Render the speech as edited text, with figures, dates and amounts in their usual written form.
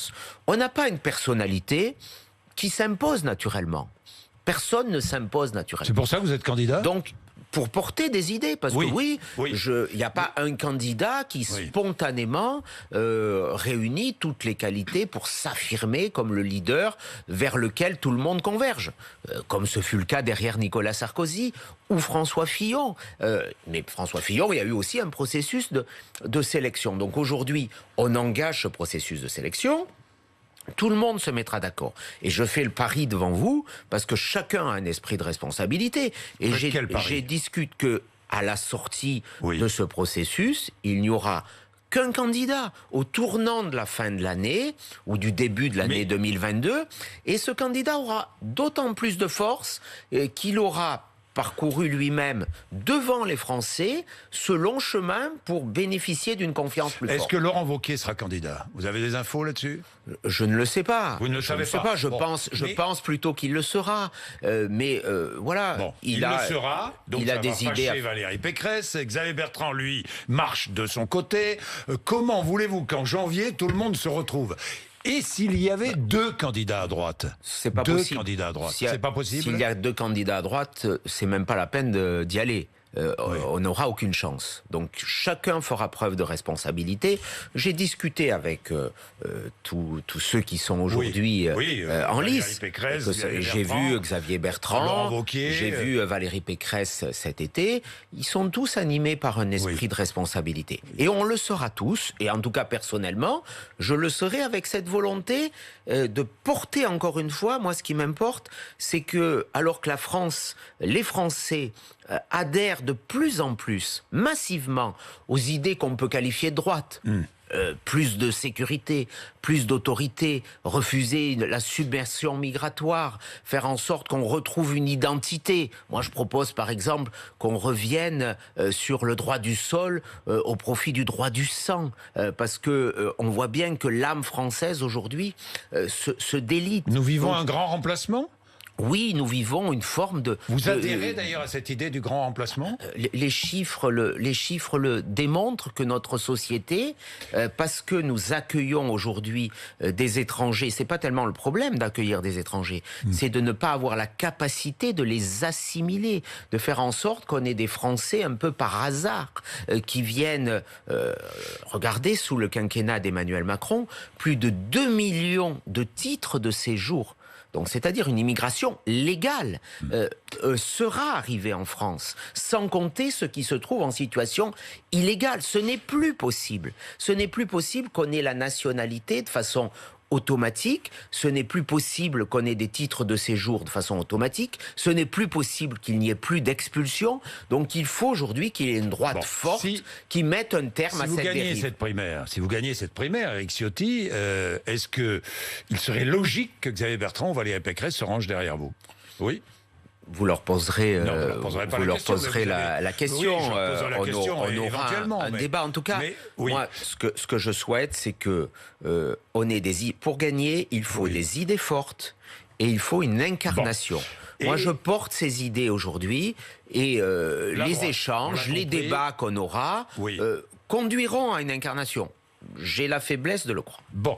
France. On n'a pas une personnalité qui s'impose naturellement. Personne ne s'impose naturellement. C'est pour ça que vous êtes candidat? Donc, pour porter des idées, parce que il n'y a pas un candidat qui spontanément réunit toutes les qualités pour s'affirmer comme le leader vers lequel tout le monde converge, comme ce fut le cas derrière Nicolas Sarkozy ou François Fillon. Mais François Fillon, il y a eu aussi un processus de sélection. Donc aujourd'hui, on engage ce processus de sélection. Tout le monde se mettra d'accord. Et je fais le pari devant vous, parce que chacun a un esprit de responsabilité. Et j'ai discuté que, à la sortie de ce processus, il n'y aura qu'un candidat au tournant de la fin de l'année, ou du début de l'année 2022. Et ce candidat aura d'autant plus de force qu'il aura parcouru lui-même devant les Français ce long chemin pour bénéficier d'une confiance plus forte. Est-ce que Laurent Wauquiez sera candidat? Vous avez des infos là-dessus? Je ne le sais pas. Vous ne le savez pas? Je pense plutôt qu'il le sera. Voilà. Bon, il le sera. Donc il a des idées. Valérie Pécresse. Xavier Bertrand, lui, marche de son côté. Comment voulez-vous qu'en janvier, tout le monde se retrouve? Et s'il y avait deux candidats à droite? C'est pas possible. Deux candidats à droite. C'est pas possible? S'il y a deux candidats à droite, c'est même pas la peine d'y aller. On n'aura aucune chance. Donc chacun fera preuve de responsabilité. J'ai discuté avec tous ceux qui sont aujourd'hui en lice. J'ai vu Xavier Bertrand, j'ai vu Valérie Pécresse cet été. Ils sont tous animés par un esprit de responsabilité. Et on le sera tous, et en tout cas personnellement, je le serai avec cette volonté de porter encore une fois, moi ce qui m'importe, c'est que alors que la France, les Français adhèrent de plus en plus, massivement, aux idées qu'on peut qualifier de droite. Plus de sécurité, plus d'autorité, refuser la submersion migratoire, faire en sorte qu'on retrouve une identité. Moi, je propose par exemple qu'on revienne sur le droit du sol au profit du droit du sang, parce que on voit bien que l'âme française aujourd'hui se délite. Nous vivons un grand remplacement ? Oui, nous vivons une forme de... Vous adhérez d'ailleurs à cette idée du grand remplacement ? Les chiffres le démontrent que notre société, parce que nous accueillons aujourd'hui des étrangers, c'est pas tellement le problème d'accueillir des étrangers, c'est de ne pas avoir la capacité de les assimiler, de faire en sorte qu'on ait des Français un peu par hasard qui viennent... regardez, sous le quinquennat d'Emmanuel Macron, plus de 2 millions de titres de séjour. Donc, c'est-à-dire une immigration légale sera arrivée en France, sans compter ceux qui se trouvent en situation illégale. Ce n'est plus possible. Ce n'est plus possible qu'on ait la nationalité de façon automatique. Ce n'est plus possible qu'on ait des titres de séjour de façon automatique. Ce n'est plus possible qu'il n'y ait plus d'expulsion. Donc, il faut aujourd'hui qu'il y ait une droite forte qui mette un terme à cette dérive. Si vous gagnez cette primaire, Éric Ciotti, est-ce que il serait logique que Xavier Bertrand ou Valérie Pécresse se rangent derrière vous? Oui. Vous leur poserez, la question. On aura un débat. En tout cas, moi, ce que je souhaite, c'est que on ait pour gagner, il faut des idées fortes et il faut une incarnation. Moi, je porte ces idées aujourd'hui et les échanges, les débats qu'on aura conduiront à une incarnation. J'ai la faiblesse de le croire. Bon.